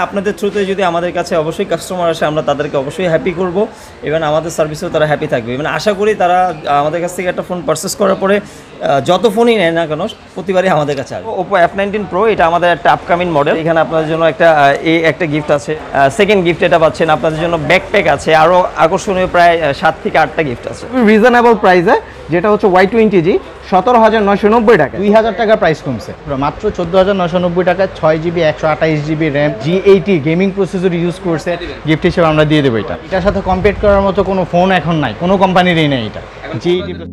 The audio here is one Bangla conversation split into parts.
আপনাদের থ্রুতে যদি আমাদের কাছে অবশ্যই কাস্টমার আসে আমরা তাদেরকে অবশ্যই হ্যাপি করব এবং আমাদের সার্ভিসেও তারা হ্যাপি থাকবে এবং আশা করি তারা আমাদের কাছ থেকে একটা ফোন পারচেস করার পরে যত ফোনই নেয় না কেন প্রতিবারই আমাদের কাছে আসবে। Oppo F19 Pro এটা আমাদের একটা আপকামিং মডেল। এখানে আপনাদের জন্য একটা গিফট আছে, সেকেন্ড গিফট এটা পাচ্ছেন, আপনাদের জন্য ব্যাকপ্যাক আছে, আরও আকর্ষণীয় প্রায় 7 থেকে 8টা গিফট আছে রিজনেবল প্রাইসে, যেটা হচ্ছে Y20G 17,990 টাকা, 2,000 টাকা প্রাইস কমছে মাত্র 14,990 টাকা। 6GB 128GB RAM G80 gaming processor use করছে, গিফট হিসেবে আমরা দিয়ে দেবো। এটার সাথে কম্পেয়ার করার মতো কোনো ফোন এখন নাই, কোনো কোম্পানিরই নেই এটা G80।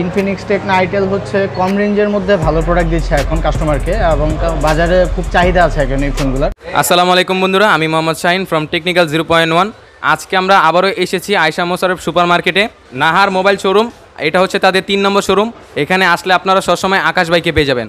ইনফিনিক্স টেকনো আইটেল হচ্ছে কম রেঞ্জের মধ্যে ভালো প্রোডাক্ট দিচ্ছে এখন কাস্টমারকে, এবং বাজারে খুব চাহিদা আছে এখন এই ফোনগুলোর। আসসালামু আলাইকুম বন্ধুরা, আমি মোহাম্মদ শাহিন ফ্রম টেকনিক্যাল 0.1। আজকে আমরা আবারও এসেছি আয়েশা মোশাররফ সুপার মার্কেটে, নাহার মোবাইল শোরুম। এটা হচ্ছে তাদের 3 নম্বর শোরুম। এখানে আসলে আপনারা সবসময় আকাশ ভাইকে পেয়ে যাবেন।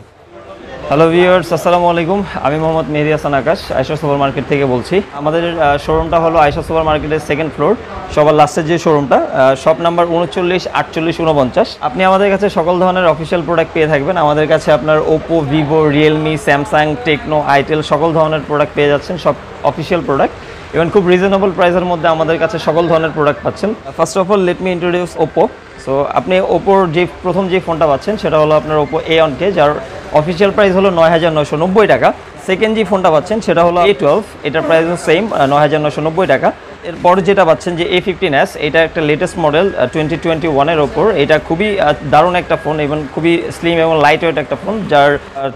হ্যালো ভিউয়ার্স, আসসালামু আলাইকুম। আমি মোহাম্মদ মেহেদী হাসান আকাশ, আয়েশা সুপার মার্কেট থেকে বলছি। আমাদের শোরুমটা হলো আয়েশা সুপার মার্কেটের 2nd ফ্লোর, সবার লাস্টের যে শোরুমটা, শপ নাম্বার 39, 48, 49। আপনি আমাদের কাছে সকল ধরনের অফিসিয়াল প্রোডাক্ট পেয়ে থাকবেন। আমাদের কাছে আপনার Oppo, Vivo, Realme, Samsung, Tecno, itel সকল ধরনের প্রোডাক্ট পেয়ে যাচ্ছেন, সব অফিসিয়াল প্রোডাক্ট এবং খুব রিজনেবল প্রাইসের মধ্যে আমাদের কাছে সকল ধরনের প্রোডাক্ট পাচ্ছেন। First of all let me introduce Oppo. So আপনি ওপোর প্রথম যে ফোনটা পাচ্ছেন সেটা হলো আপনার ওপো A1K, যার অফিসিয়াল প্রাইস হলো 9,990 টাকা। সেকেন্ড যে ফোনটা পাচ্ছেন সেটা হলো A12, এটার প্রাইস সেম 9,990 টাকা। এরপর যেটা পাচ্ছেন যে A15s, এটা একটা লেটেস্ট মডেল 2021-এর ওপর। এটা খুবই দারুণ একটা ফোন এবং খুবই স্লিম এবং লাইট ওয়েট একটা ফোন, যার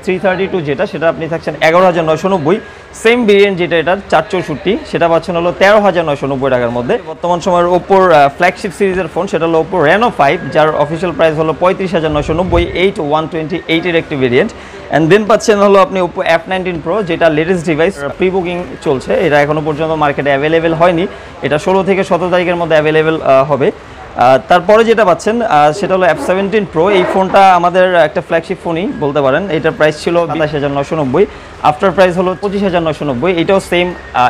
332 যেটা সেটা আপনি থাকছেন 11,990। সেম ভেরিয়েন্ট যেটা এটার 464, সেটা পাচ্ছেন হলো 13,990 টাকার মধ্যে। বর্তমান সময়ের ওপোর ফ্ল্যাগশিপ সিরিজের ফোন সেটা হলো ওপো Reno 5, যার অফিসিয়াল প্রাইস হলো 35,990, 128-এর একটি ভেরিয়েন্ট। অ্যান্ড দেন পাচ্ছেন হলো আপনি ওপো F19 Pro, যেটা লেটেস্ট ডিভাইস, প্রি বুকিং চলছে। এটা এখনও পর্যন্ত মার্কেটে অ্যাভেলেবেল হয়নি, এটা 16 থেকে 17 তারিখের মধ্যে অ্যাভেলেবেল হবে। তারপরে যেটা পাচ্ছেন সেটা হলো F17 Pro। এই ফোনটা আমাদের একটা ফ্ল্যাগশিপ ফোনই বলতে পারেন। এটার প্রাইস ছিল 27,990, আফটার প্রাইস হলো 25,990। এটাও সেম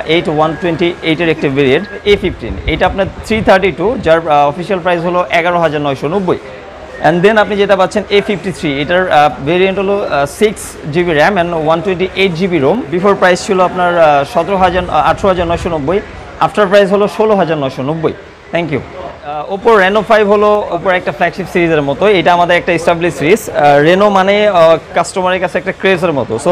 128-এর একটি ভেরিয়েন্ট। A15 এটা আপনার 332, যার অফিসিয়াল প্রাইস হলো 11,990। অ্যান্ড দেন আপনি যেটা পাচ্ছেন A53, এটার ভেরিয়েন্ট হলো 6GB RAM and 128GB ROM. Before price ছিল আপনার 18,990, আফটার প্রাইস হলো 16,990। Thank you. ওপো Reno 5 হলো ওপোর একটা ফ্ল্যাগশিপ সিরিজের মতো। এটা আমাদের একটা এস্টাবলিশ সিরিজ। রেনো মানে কাস্টমারের কাছে একটা ক্রেজের মতো। সো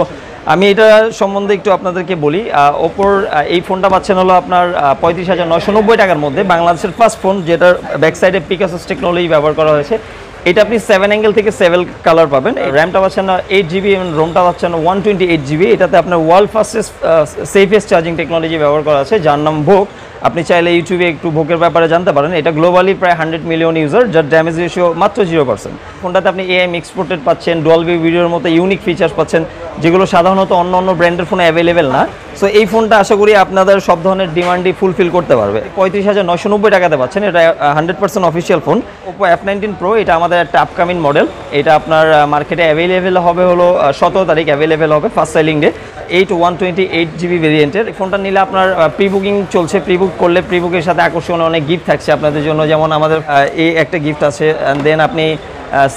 আমি এটা সম্বন্ধে একটু আপনাদেরকে বলি। ওপোর এই ফোনটা পাচ্ছেন হলো আপনার 35,990 টাকার মধ্যে, বাংলাদেশের ফার্স্ট ফোন যেটার ব্যাকসাইডে পিকাসোস টেকনোলজি ব্যবহার করা হয়েছে। এটা আপনি 7 অ্যাঙ্গেল থেকে 7 কালার পাবেন। র্যামটা পাচ্ছেন 8GB এবং রোমটা পাচ্ছেন 128GB। এটাতে আপনার world fastest safest charging technology ব্যবহার করা আছে, যার নাম ভোগ। আপনি চাইলে ইউটিউবে একটু ভোগের ব্যাপারে জানতে পারেন। এটা গ্লোবালি প্রায় 100 মিলিয়ন ইউজার, যার ড্যামেজ রেশিও মাত্র 0%। ফোনটাতে আপনি AI এক্সপোর্টেড পাচ্ছেন, ডলবি ভিডিওর মতো ইউনিক ফিচার্স পাচ্ছেন, যেগুলো সাধারণত অন্য অন্য ব্র্যান্ডের ফোনে অ্যাভেলেবেল না। সো এই ফোনটা আশা করি আপনাদের সব ধরনের ডিমান্ডই ফুলফিল করতে পারবে। 35,990 টাকাতে পাচ্ছেন। এটা 100% official phone. Oppo F19 Pro এটা আমাদের একটা আপকামিং মডেল। এটা আপনার মার্কেটে অ্যাভেলেবেল হবে হলো 17 তারিখ অ্যাভেলেবেল হবে, ফার্স্ট সেলিং ডে। 128GB ভেরিয়েন্টের ফোনটা নিলে আপনার প্রি বুকিং চলছে। প্রি বুক করলে প্রি বুকের সাথে আকর্ষণীয় অনেক গিফট থাকছে আপনাদের জন্য, যেমন আমাদের এই একটা গিফট আছে। অ্যান্ড দেন আপনি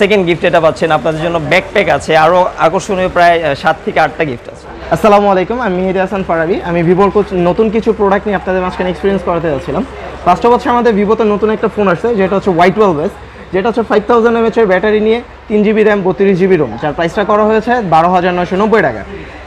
সেকেন্ড গিফট এটা পাচ্ছেন, আপনাদের জন্য ব্যাকপ্যাক আছে, আরও আকর্ষণীয় প্রায় 7 থেকে 8টা গিফট আছে। আসসালামু আলাইকুম, আমি মেহেদী হাসান ফারাবি। আমি ভিভোর নতুন কিছু প্রোডাক্ট নিয়ে আপনাদের মাঝখানে এক্সপিরিয়েন্স করাতে যাচ্ছিলাম। ফার্স্ট অফ হচ্ছে আমাদের ভিভোতে নতুন একটা ফোন আসছে, যেটা হচ্ছে Y12s, যেটা হচ্ছে 5000 mAh ব্যাটারি নিয়ে 3GB র্যাম 32GB রোম, যার প্রাইসটা করা হয়েছে 12,990 টাকা।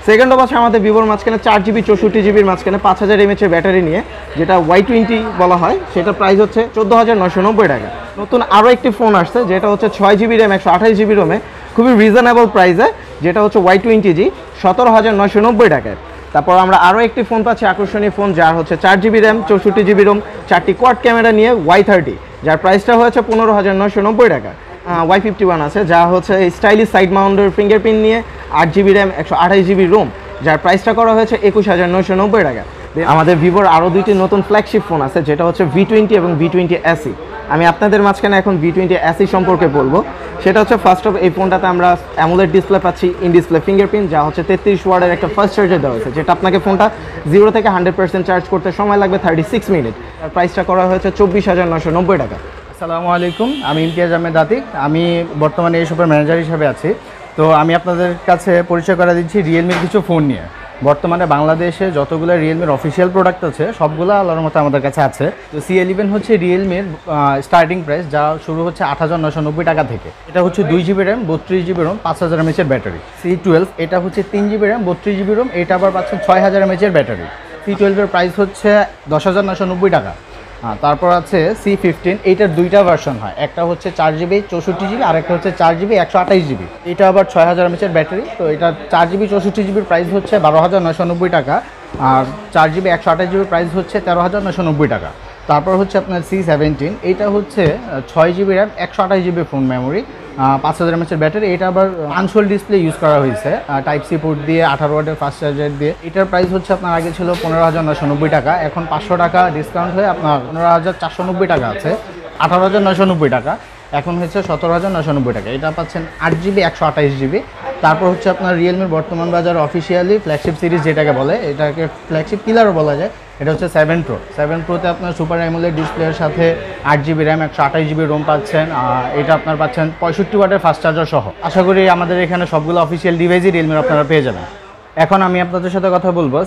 সেকেন্ড অফ আছে আমাদের ভিভোর মাঝখানে 4GB 64GBর মাঝখানে 5000 mAh ব্যাটারি নিয়ে, যেটা Y20 বলা হয়, সেটা প্রাইস হচ্ছে 14,990 টাকা। নতুন আরও একটি ফোন আসছে, যেটা হচ্ছে 6GB র্যাম 128GB রোমে, খুবই রিজনেবল প্রাইসে, যেটা হচ্ছে Y20G 17,990 টাকায়। তারপর আমরা আরও একটি ফোন পাচ্ছি, আকর্ষণীয় ফোন, যার হচ্ছে 4GB র্যাম, 64GB রোম, 4টি কোয়াড ক্যামেরা নিয়ে Y30, যার প্রাইসটা হয়েছে 15,990 টাকা। Y51 আছে, যা হচ্ছে স্টাইলিশ সাইড মাউন্টের ফিঙ্গারপ্রিন্ট নিয়ে, 8GB র্যাম, 128GB রোম, যার প্রাইসটা করা হয়েছে 21,990 টাকা। আমাদের ভিভোর আরও দুইটি নতুন ফ্ল্যাগশিপ ফোন আছে, যেটা হচ্ছে V20 এবং V20 SE। আমি আপনাদের মাঝখানে এখন V20 SE সম্পর্কে বলবো। সেটা হচ্ছে ফার্স্ট অফ, এই ফোনটাতে আমরা অ্যামোলেড ডিসপ্লে পাচ্ছি, ইন ডিসপ্লে ফিঙ্গারপ্রিন্ট, যা হচ্ছে 33 ওয়াটের একটা ফাস্ট চার্জার দেওয়া হয়েছে, যেটা আপনাকে ফোনটা 0 থেকে 100% চার্জ করতে সময় লাগবে 36 মিনিট। আর প্রাইসটা করা হয়েছে 24,990 টাকা। আসসালামু আলাইকুম, আমি ইমতিয়াজ আহমেদ আতিক। আমি বর্তমানে এই শপের ম্যানেজার হিসেবে আছি। তো আমি আপনাদের কাছে পরিচয় করে দিচ্ছি রিয়েলমির কিছু ফোন নিয়ে। বর্তমানে বাংলাদেশে যতগুলো রিয়েলমির অফিসিয়াল প্রোডাক্ট আছে সবগুলো আল্লাহর মতো আমাদের কাছে আছে। তো C11 হচ্ছে রিয়েলমির স্টার্টিং প্রাইস, যা শুরু হচ্ছে 8,990 টাকা থেকে। এটা হচ্ছে 2GB RAM, 32GB Rome, 5000 mAh battery. C12 এটা হচ্ছে 3GB র্যাম, 32GB রোম, এটা আবার পাচ্ছেন 6000 mAh ব্যাটারি। C12 এর প্রাইস হচ্ছে 10,990 টাকা। তারপর আছে C15, এইটার দুইটা ভার্সন হয়, একটা হচ্ছে 4GB 64GB আর একটা হচ্ছে 4GB 128GB। এটা আবার 6000 mAh ব্যাটারি। তো এটা 4GB 64GBর প্রাইস হচ্ছে 12,990 টাকা, আর 4GB 128GB প্রাইস হচ্ছে 13,990 টাকা। তারপর হচ্ছে আপনার C17, এইটা হচ্ছে 6GB RAM, 128GB phone memory, 5000 mAh battery. এটা আবার আনসোল ডিসপ্লে ইউজ করা হয়েছে, টাইপ সি পোর্ট দিয়ে, 18 ওয়াটের ফাস্ট চার্জার দিয়ে। এটার প্রাইস হচ্ছে আপনার আগে ছিল 15,990 টাকা, এখন 500 টাকা ডিসকাউন্ট হয়ে আপনার 15,490 টাকা আছে। 18,990 টাকা এখন হচ্ছে 17,990 টাকা। এটা পাচ্ছেন 8GB 128GB। তারপর হচ্ছে আপনার রিয়েলমির বর্তমান বাজার অফিসিয়ালি ফ্ল্যাগশিপ সিরিজ যেটাকে বলে, এটাকে ফ্ল্যাগশিপ কিলারও বলা যায়, এটা হচ্ছে 7 Pro। 7 Proতে আপনার সুপার অ্যামোলেড ডিসপ্লের সাথে 8GB র্যাম, 128GB রোম পাচ্ছেন। এটা আপনার পাচ্ছেন 65 ওয়াটের ফাস্ট চার্জার সহ। আশা করি আমাদের এখানে সবগুলো অফিসিয়াল ডিভাইসই রিয়েলমির আপনারা পেয়ে যাবেন। এখন আমি আপনাদের সাথে কথা বলবো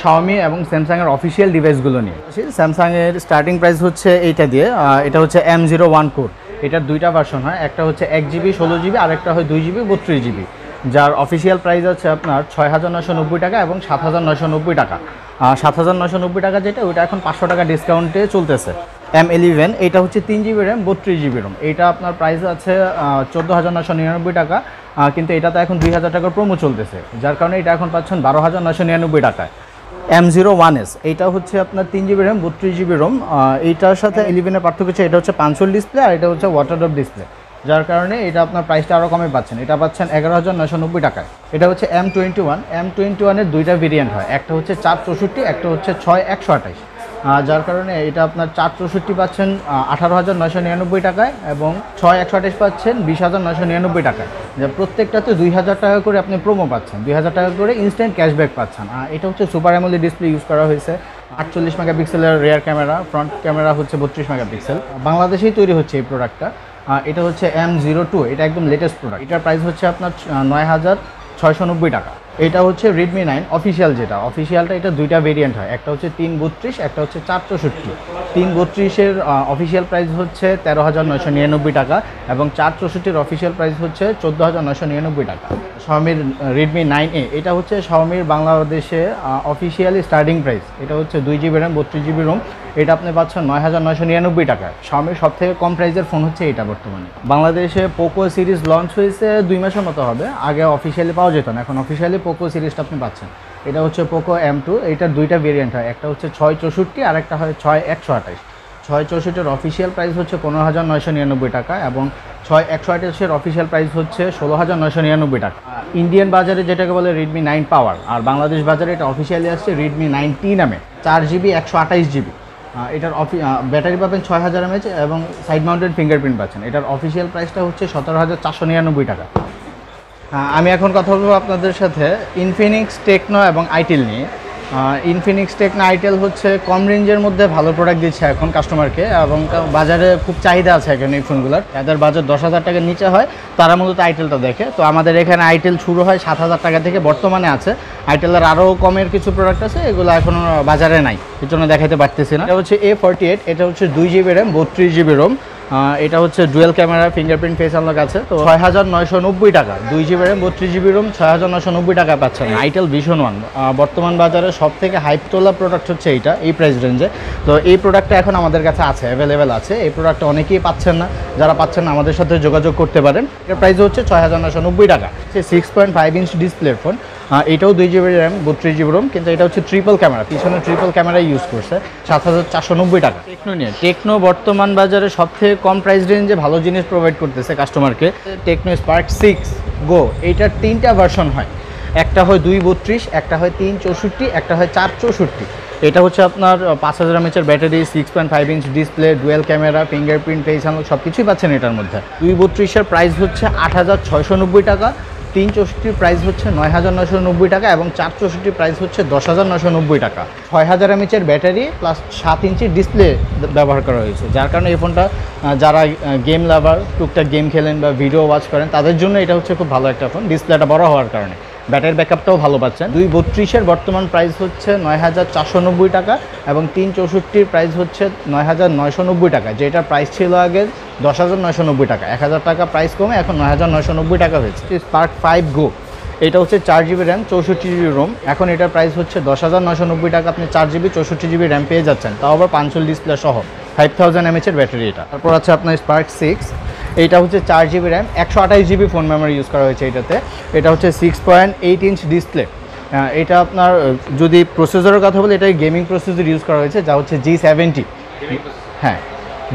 Xiaomi এবং স্যামসাংয়ের অফিসিয়াল ডিভাইসগুলো নিয়ে। স্যামসাংয়ের স্টার্টিং প্রাইস হচ্ছে এইটা দিয়ে, এটা হচ্ছে M01 কোর। এটার দুইটা ভার্সন হয়, একটা হচ্ছে 1GB 16GB আর একটা হয় 2GB 32GB, যার অফিসিয়াল প্রাইস আছে আপনার 6,990 টাকা এবং 7,990 টাকা। 7,990 টাকা যেটা, ওইটা এখন 500 টাকা ডিসকাউন্টে চলতেছে। M11 এটা হচ্ছে 3GB র্যাম, 32GB রোম, এটা আপনার প্রাইস আছে 14,999 টাকা, কিন্তু এটাতে এখন 2,000 টাকার প্রোমো চলতেছে, যার কারণে এটা এখন পাচ্ছেন 12,999 টাকায়। M01S এইটা হচ্ছে আপনার 3GB র্যাম, 32GB রোম, এইটার সাথে 11 এর পার্থক্য হচ্ছে এটা হচ্ছে পাঞ্চল ডিসপ্লে আর এটা হচ্ছে ওয়াটারড্রপ ডিসপ্লে, যার কারণে এটা আপনার প্রাইসটা আরও কমে পাচ্ছেন। এটা পাচ্ছেন 11,990 টাকায়। এটা হচ্ছে M21 এর দুইটা ভেরিয়েন্ট হয়, একটা হচ্ছে 464, একটা হচ্ছে 6128, যার কারণে এটা আপনার 464 পাচ্ছেন 18,999 টাকায় এবং 6128 পাচ্ছেন 20,999 টাকায়। যা প্রত্যেকটাতে 2,000 টাকা করে আপনি প্রোমো পাচ্ছেন, 2,000 টাকা করে ইনস্ট্যান্ট ক্যাশব্যাক পাচ্ছেন। এটা হচ্ছে সুপার অ্যামোলেড ডিসপ্লে ইউজ করা হয়েছে, 48 মেগাপিক্সেলের রেয়ার ক্যামেরা, ফ্রন্ট ক্যামেরা হচ্ছে 32 মেগাপিক্সেল। বাংলাদেশেই তৈরি হচ্ছে এই প্রোডাক্টটা। এটা হচ্ছে M02, এটা একদম লেটেস্ট প্রোডাক্ট। এটার প্রাইস হচ্ছে আপনার 9,690 টাকা। এটা হচ্ছে Redmi 9 অফিসিয়াল, যেটা অফিসিয়ালটা এটা দুইটা ভেরিয়েন্ট হয়, একটা হচ্ছে 332, একটা হচ্ছে 464। 332-এর অফিসিয়াল প্রাইস হচ্ছে 13,999 টাকা এবং 464-এর অফিসিয়াল প্রাইস হচ্ছে 14,999 টাকা। Xiaomi Redmi 9A এটা হচ্ছে Xiaomiর বাংলাদেশে অফিসিয়ালি স্টার্টিং প্রাইস, এটা হচ্ছে 2GB র্যাম, 32GB রোম, এটা আপনি পাচ্ছেন 9,999 টাকায়। Xiaomiর সব থেকে কম প্রাইসের ফোন হচ্ছে এটা বর্তমানে। বাংলাদেশে পোকো সিরিজ লঞ্চ হয়েছে 2 মাসের মতো হবে, আগে অফিসিয়ালি পাওয়া যেত না, এখন অফিসিয়ালি পোকো সিরিজটা আপনি পাচ্ছেন। এটা হচ্ছে পোকো M2, এটার দুইটা ভেরিয়েন্ট হয়, একটা হচ্ছে 664 আর একটা হয় 6128। 664-এর অফিসিয়াল প্রাইস হচ্ছে 15,999 টাকা এবং 6128-এর অফিসিয়াল প্রাইস হচ্ছে 16,999 টাকা। ইন্ডিয়ান বাজারে যেটাকে বলে Redmi 9 পাওয়ার, আর বাংলাদেশ বাজারে এটা অফিসিয়ালি আসছে Redmi 9T নামে, 4GB 128GB। এটার ব্যাটারি পাবেন 6000 mAh এবং সাইড মাউন্টেড ফিঙ্গারপ্রিন্ট পাচ্ছেন। এটার অফিসিয়াল প্রাইসটা হচ্ছে 17,499 টাকা। আমি এখন কথা বলবো আপনাদের সাথে ইনফিনিক্স, টেকনো এবং আইটেল নিয়ে। ইনফিনিক্স, টেকনো, আইটেল হচ্ছে কম রেঞ্জের মধ্যে ভালো প্রোডাক্ট দিচ্ছে এখন কাস্টমারকে এবং বাজারে খুব চাহিদা আছে এখন এই ফোনগুলোর। যাদের বাজার 10,000 টাকার নিচে হয় তারা মূলত আইটেলটা দেখে। তো আমাদের এখানে আইটেল শুরু হয় 7,000 টাকা থেকে, বর্তমানে আছে। আইটেলের আরও কমের কিছু প্রোডাক্ট আছে, এগুলো এখনও বাজারে নাই, এর জন্য দেখাতে পারতেছি না। এটা হচ্ছে A48, এটা হচ্ছে 2GB র্যাম, 32GB রোম, এটা হচ্ছে dual camera, fingerprint, face unlock আছে। তো 6,990 টাকা, 2GB র্যাম, 32GB রোম, 6,990 টাকা পাচ্ছেন। আইটেল ভিশন 1 বর্তমান বাজারে সব থেকে হাইপ তোলা প্রোডাক্ট হচ্ছে এইটা, এই প্রাইস রেঞ্জে। তো এই প্রোডাক্টটা এখন আমাদের কাছে আছে, অ্যাভেলেবেল আছে। এই প্রোডাক্টটা অনেকেই পাচ্ছেন না, যারা পাচ্ছেন না আমাদের সাথে যোগাযোগ করতে পারেন। এর প্রাইস হচ্ছে 6,990 টাকা। 6.5 ইঞ্চ ডিসপ্লের ফোন, এটাও 2 GB র্যাম 32 GB রোম, কিন্তু এটা হচ্ছে ট্রিপল ক্যামেরা, পিছনে ট্রিপল ক্যামেরা ইউজ করছে, 7490 টাকা। টেকনো নিয়ে, টেকনো বর্তমান বাজারে সবথেকে কম প্রাইস রেঞ্জে ভালো জিনিস প্রোভাইড করতেছে কাস্টমারকে। টেকনো স্পার্ক 6 গো, এইটার 3টা ভার্সন হয়, একটা হয় 232, একটা হয় 364, একটা হয় 464। এটা হচ্ছে আপনার 5000 mAh battery, 6.5 inch display, dual camera, fingerprint, face unlock সব কিছুই পাচ্ছেন এটার মধ্যে। 232-এর প্রাইস হচ্ছে 8690 টাকা, 364 প্রাইস হচ্ছে 9990 টাকা এবং 464 প্রাইস হচ্ছে 10990 টাকা। 6000 mAh battery plus 7 inch display ব্যবহার করা হয়েছে, যার কারণে এই ফোনটা যারা গেম লাভার, টুকটাক গেম খেলেন বা ভিডিও ওয়াচ করেন তাদের জন্য এটা হচ্ছে খুব ভালো একটা ফোন, ডিসপ্লেটা বড় হওয়ার কারণে। ব্যাটারি ব্যাকআপটাও ভালো পাচ্ছেন। 232-এর বর্তমান প্রাইস হচ্ছে 9490 টাকা এবং 364-র প্রাইস হচ্ছে 9990 টাকা, যেটার প্রাইস ছিল আগে 10990 টাকা, 1000 টাকা প্রাইস কমে এখন 9990 টাকা হয়েছে। স্পার্ক 5 গো, এটা হচ্ছে 4 GB র্যাম 64 GB রোম, এখন এটার প্রাইস হচ্ছে 10990 টাকা, আপনি 4 GB 64 GB র্যাম পেয়ে যাচ্ছেন, তাও আবার 500 ডিসপ্লে সহ, 5000 mAh ব্যাটারি এটা। তারপর আছে আপনার স্পার্ক 6, এইটা হচ্ছে 4 GB RAM 128 GB phone memory use করা হয়েছে এটাতে। এটা হচ্ছে 6.8 ইঞ্চ ডিসপ্লে। এটা আপনার যদি প্রসেসরের কথা বলি, এটা গেমিং প্রসেসর ইউজ করা হয়েছে, যা হচ্ছে G70। হ্যাঁ,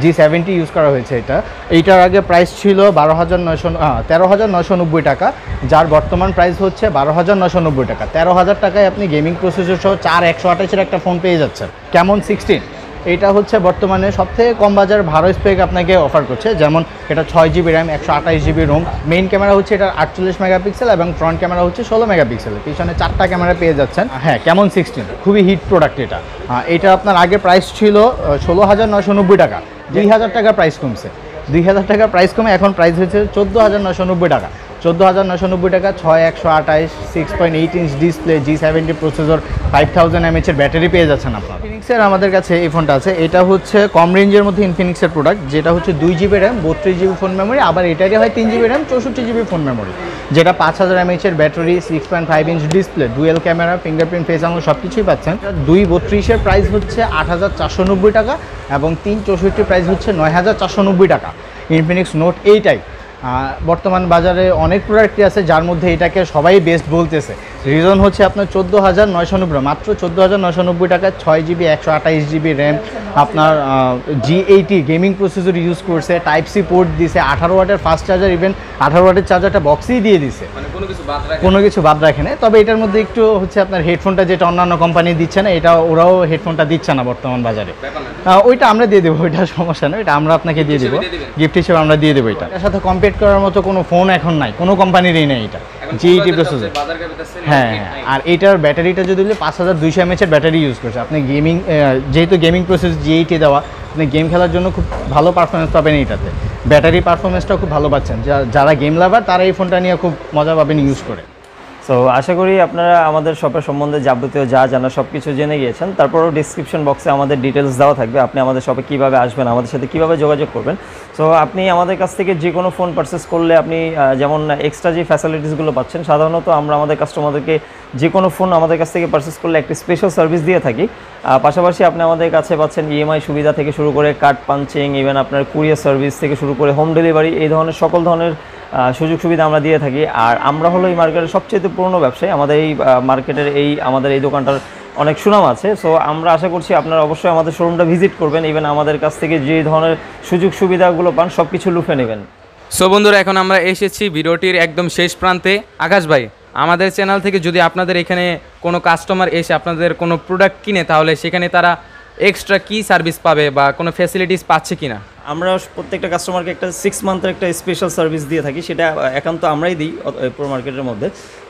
G70 ইউজ করা হয়েছে এটা। এইটার আগে প্রাইস ছিল 13,990 টাকা, যার বর্তমান প্রাইস হচ্ছে 12,990 টাকা। 13,000 টাকায় আপনি গেমিং প্রসেসর সহ 4128-এর একটা ফোন পেয়ে যাচ্ছেন। কেমন 16, এটা হচ্ছে বর্তমানে সবথেকে কম বাজার ভালো স্পেক আপনাকে অফার করছে, যেমন এটা 6 GB RAM 128 GB ROM, main camera হচ্ছে এটা 48 মেগাপিক্সেল এবং ফ্রন্ট ক্যামেরা হচ্ছে 16 মেগাপিক্সেল, পিছনে 4টা ক্যামেরা পেয়ে যাচ্ছেন। হ্যাঁ, কেমন 16 খুবই হিট প্রোডাক্ট এটা। এটা আপনার আগে প্রাইস ছিল 16,990 টাকা, 2000 টাকা প্রাইস কমছে, 2000 টাকা প্রাইস কমে এখন প্রাইস হচ্ছে 14,990 টাকা। 14,990 টাকা, 6128, 6.8 inch display, G70 processor, 5000 mAh battery পেয়ে যাচ্ছেন আপনার। ইনফিনিক্সের আমাদের কাছে এই ফোনটা আছে, এটা হচ্ছে কম রেঞ্জের মধ্যে ইনফিনিক্সের প্রোডাক্ট, যেটা হচ্ছে 2 GB RAM 32 GB phone memory, আবার এটারই হয় 3 GB RAM 64 GB phone memory, যেটা 5000 mAh battery, 6.5 inch display, dual camera, fingerprint, face unlock সব কিছুই পাচ্ছেন। 232-এর প্রাইস হচ্ছে 8490 টাকা এবং 364 প্রাইস হচ্ছে 9490 টাকা। ইনফিনিক্স নোট এইটাই বর্তমান বাজারে অনেক প্রোডাক্টই আছে, যার মধ্যে এটাকে সবাই বেস্ট বলতেছে। রিজন হচ্ছে আপনার 14,990, মাত্র 14,990 টাকা, 6 GB 128 GB র্যাম, আপনার G80 গেমিং প্রসেসর ইউজ করছে, টাইপ সি পোর্ট দিছে, 18 ওয়াটের ফাস্ট চার্জার, ইভেন 18 ওয়াটের চার্জারটা বক্সেই দিয়ে দিছে, কোনো কিছু বাদ রাখে না। তবে এটার মধ্যে একটু হচ্ছে আপনার হেডফোনটা যেটা অন্যান্য কোম্পানি দিচ্ছে না, এটা ওরাও হেডফোনটা দিচ্ছে না বর্তমান বাজারে, ওইটা আমরা দিয়ে দেবো, ওইটা সমস্যা নয়, এটা আমরা আপনাকে দিয়ে দেবো গিফট হিসেবে, আমরা দিয়ে দেবো। এটার সাথে কম্পেয়ার করার মতো কোনো ফোন এখন নাই, কোনো কোম্পানিরই নেই এটা, G80 প্রসেসর। হ্যাঁ, আর এটার ব্যাটারিটা যদি 5200 mAh ব্যাটারি ইউজ করছে, আপনি গেমিং যেহেতু গেমিং প্রসেস G80 দেওয়া, আপনি গেম খেলার জন্য খুব ভালো পারফরমেন্স পাবেন এইটাতে, ব্যাটারি পারফরমেন্সটাও খুব ভালো পাচ্ছেন, যারা গেম লাভার তারা এই ফোনটা নিয়ে খুব মজা পাবেন ইউজ করে। সো আশা করি আপনারা আমাদের শপের সম্বন্ধে যাবতীয় যা জানা সব কিছু জেনে গিয়েছেন। তারপরেও ডিসক্রিপশন বক্সে আমাদের ডিটেলস দেওয়া থাকবে, আপনি আমাদের শপে কীভাবে আসবেন, আমাদের সাথে কীভাবে যোগাযোগ করবেন। সো আপনি আমাদের কাছ থেকে যে কোনো ফোন পারচেস করলে আপনি যেমন এক্সট্রা যে ফ্যাসিলিটিসগুলো পাচ্ছেন, সাধারণত আমরা আমাদের কাস্টমারদেরকে যে কোনো ফোন আমাদের কাছ থেকে পারচেস করলে একটি স্পেশাল সার্ভিস দিয়ে থাকি। পাশাপাশি আপনি আমাদের কাছে পাচ্ছেন EMI সুবিধা থেকে শুরু করে কার্ড পাঞ্চিং, ইভেন আপনার কুরিয়ার সার্ভিস থেকে শুরু করে হোম ডেলিভারি, এই ধরনের সকল ধরনের সুযোগ সুবিধা আমরা দিয়ে থাকি। আর আমরা হলো এই মার্কেটের সবচেয়ে পুরনো ব্যবসায়ী, আমাদের এই মার্কেটের আমাদের এই দোকানটার অনেক সুনাম আছে। সো আমরা আশা করছি আপনারা অবশ্যই আমাদের শোরুমটা ভিজিট করবেন, ইভেন আমাদের কাছ থেকে যে ধরনের সুযোগ সুবিধাগুলো পান সব কিছু লুফে নেবেন। সো বন্ধুরা, এখন আমরা এসেছি ভিডিওটির একদম শেষ প্রান্তে। আকাশ ভাই, আমাদের চ্যানেল থেকে যদি আপনাদের এখানে কোনো কাস্টমার এসে আপনাদের কোনো প্রোডাক্ট কিনে, তাহলে সেখানে তারা এক্সট্রা কী সার্ভিস পাবে বা কোনো ফ্যাসিলিটিস পাচ্ছে কিনা? আমরা প্রত্যেকটা কাস্টমারকে একটা 6 মান্থের একটা স্পেশাল সার্ভিস দিয়ে থাকি, সেটা একান্ত আমরাই দিই পুরো মার্কেটের মধ্যে।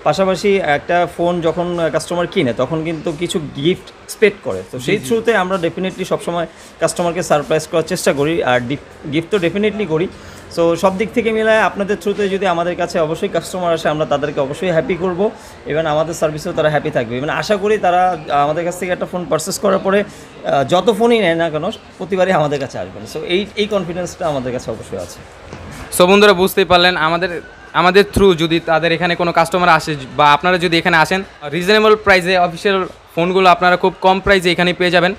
পাশাপাশি একটা ফোন যখন কাস্টমার কিনে তখন কিন্তু কিছু গিফট এক্সপেক্ট করে, তো সেই থ্রুতে আমরা ডেফিনেটলি সবসময় কাস্টমারকে সারপ্রাইজ করার চেষ্টা করি, আর গিফট তো ডেফিনেটলি করি। সো সব দিক থেকে মিলায় আপনাদের থ্রুতে যদি আমাদের কাছে অবশ্যই কাস্টমার আসে, আমরা তাদেরকে অবশ্যই হ্যাপি করব, ইভেন আমাদের সার্ভিসেও তারা হ্যাপি থাকবে। ইভেন আশা করি তারা আমাদের কাছ থেকে একটা ফোন পারচেস করার পরে যত ফোনই নেয় না কেন প্রতিবারই আমাদের কাছে আসবেন। সো এই কনফিডেন্সটা আমাদের কাছে অবশ্যই আছে। সো বন্ধুরা, বুঝতেই পারলেন, আমাদের থ্রু যদি তাদের এখানে কোনো কাস্টমার আসে বা আপনারা যদি এখানে আসেন, রিজনেবল প্রাইসে অফিসিয়াল ফোনগুলো আপনারা খুব কম প্রাইসে এখানে পেয়ে যাবেন।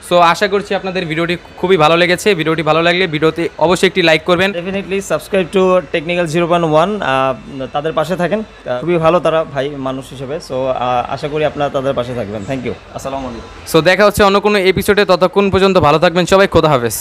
সো আশা করছি আপনাদের ভিডিওটি খুবই ভালো লেগেছে। ভিডিওটি ভালো লাগলে ভিডিওতে অবশ্যই একটি লাইক করবেন। ডেফিনেটলি সাবস্ক্রাইব টু টেকনিক্যাল 0.1, তাদের পাশে থাকেন, খুবই ভালো তারা ভাই মানুষ হিসেবে। সো আশা করি আপনারা তাদের পাশে থাকবেন। থ্যাংক ইউ, আসসালামু আলাইকুম। সো দেখা হচ্ছে অন্য কোনো এপিসোডে, ততক্ষণ পর্যন্ত ভালো থাকবেন সবাই, খোদা হাফেজ।